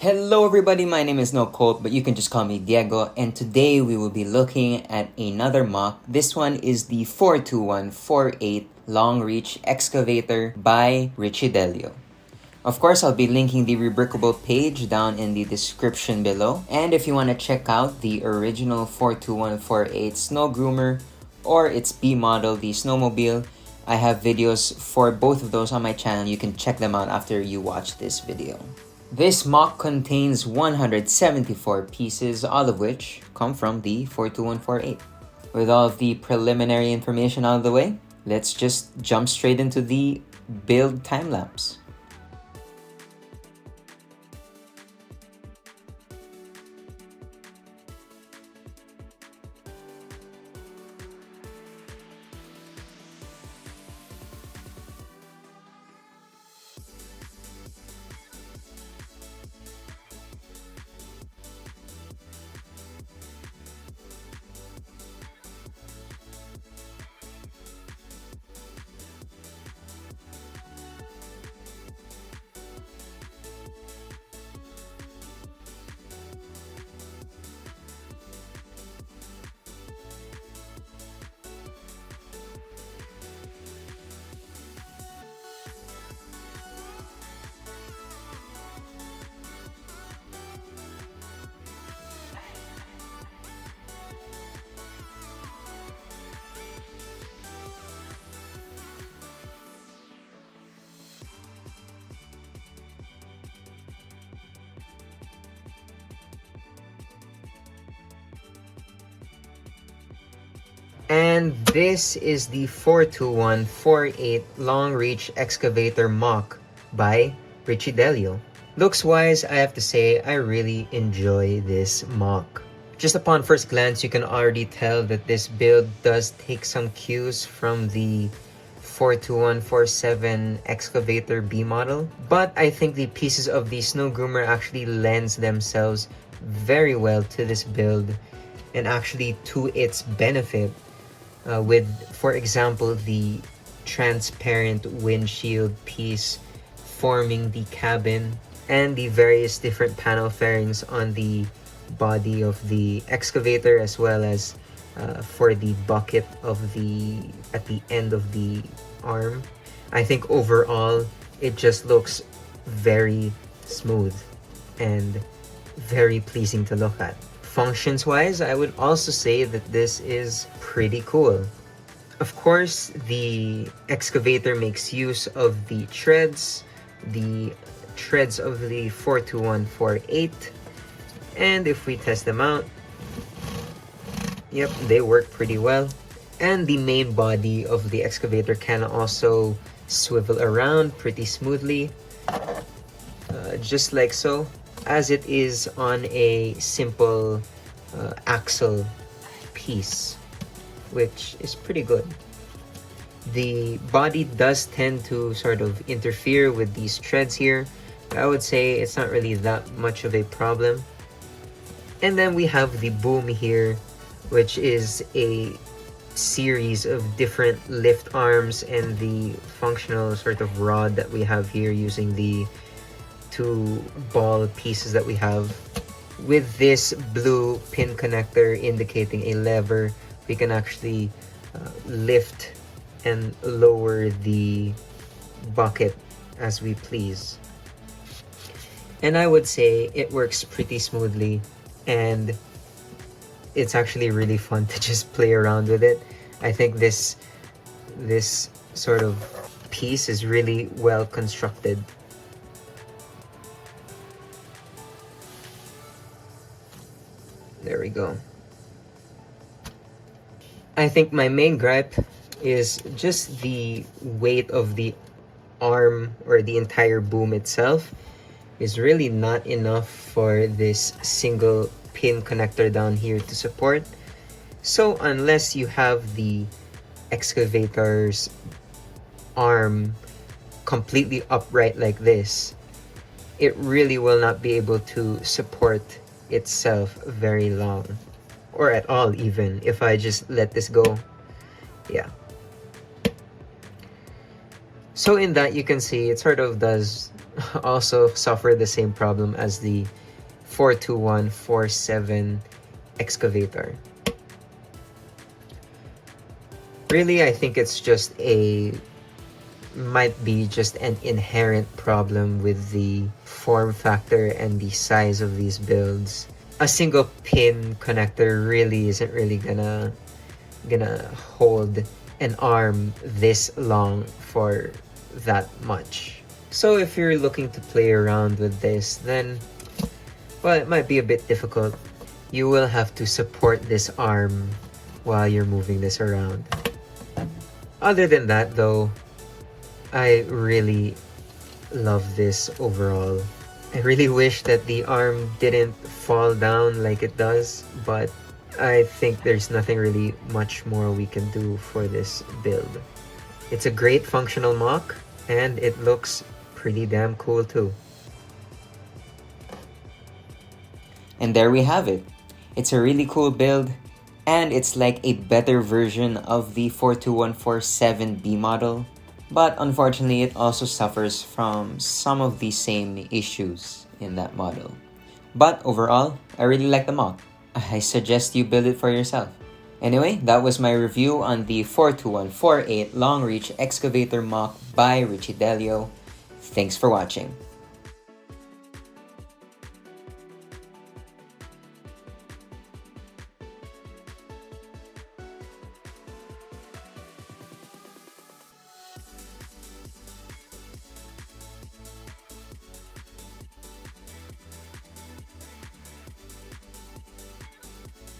Hello everybody, my name is No Colt, but you can just call me Diego, and today we will be looking at another MOC. This one is the 42148 Long Reach Excavator by richidello. Of course, I'll be linking the rebrickable page down in the description below, and if you want to check out the original 42148 Snow Groomer or its B model, the Snowmobile, I have videos for both of those on my channel. You can check them out after you watch this video. This MOC contains 174 pieces, all of which come from the 42148. With all of the preliminary information out of the way, let's just jump straight into the build time-lapse. And this is the 42148 Long Reach Excavator MOC by richidello. Looks wise, I have to say I really enjoy this MOC. Just upon first glance, you can already tell that this build does take some cues from the 42147 Excavator B model, but I think the pieces of the Snow Groomer actually lends themselves very well to this build and actually to its benefit. With, for example, the transparent windshield piece forming the cabin and the various different panel fairings on the body of the excavator, as well as for the bucket of at the end of the arm. I think overall it just looks very smooth and very pleasing to look at. Functions wise, I would also say that this is pretty cool. Of course, the excavator makes use of the treads of the 42148, and if we test them out, yep, they work pretty well. And the main body of the excavator can also swivel around pretty smoothly, just like so, as it is on a simple axle piece, which is pretty good. The body does tend to sort of interfere with these treads here, but I would say it's not really that much of a problem. And then we have the boom here, which is a series of different lift arms and the functional sort of rod that we have here using the two ball pieces that we have. With this blue pin connector indicating a lever, we can actually lift and lower the bucket as we please. And I would say it works pretty smoothly, and it's actually really fun to just play around with it. I think this sort of piece is really well constructed. There we go. I think my main gripe is just the weight of the arm, or the entire boom itself is really not enough for this single pin connector down here to support. So unless you have the excavator's arm completely upright like this, it really will not be able to support itself very long, or at all even, if I just let this go. Yeah. So in that, you can see it sort of does also suffer the same problem as the 42147 Excavator. Really, I think it's just might be just an inherent problem with the form factor and the size of these builds. A single pin connector really isn't really gonna hold an arm this long for that much. So if you're looking to play around with this, then well, it might be a bit difficult. You will have to support this arm while you're moving this around. Other than that though, I really love this overall. I really wish that the arm didn't fall down like it does, but I think there's nothing really much more we can do for this build. It's a great functional MOC, and it looks pretty damn cool too. And there we have it. It's a really cool build, and it's like a better version of the 42147B model, but unfortunately it also suffers from some of the same issues in that model. But overall, I really like the MOC. I suggest you build it for yourself. Anyway, that was my review on the 42148 Long Reach Excavator MOC by richidello. Thanks for watching.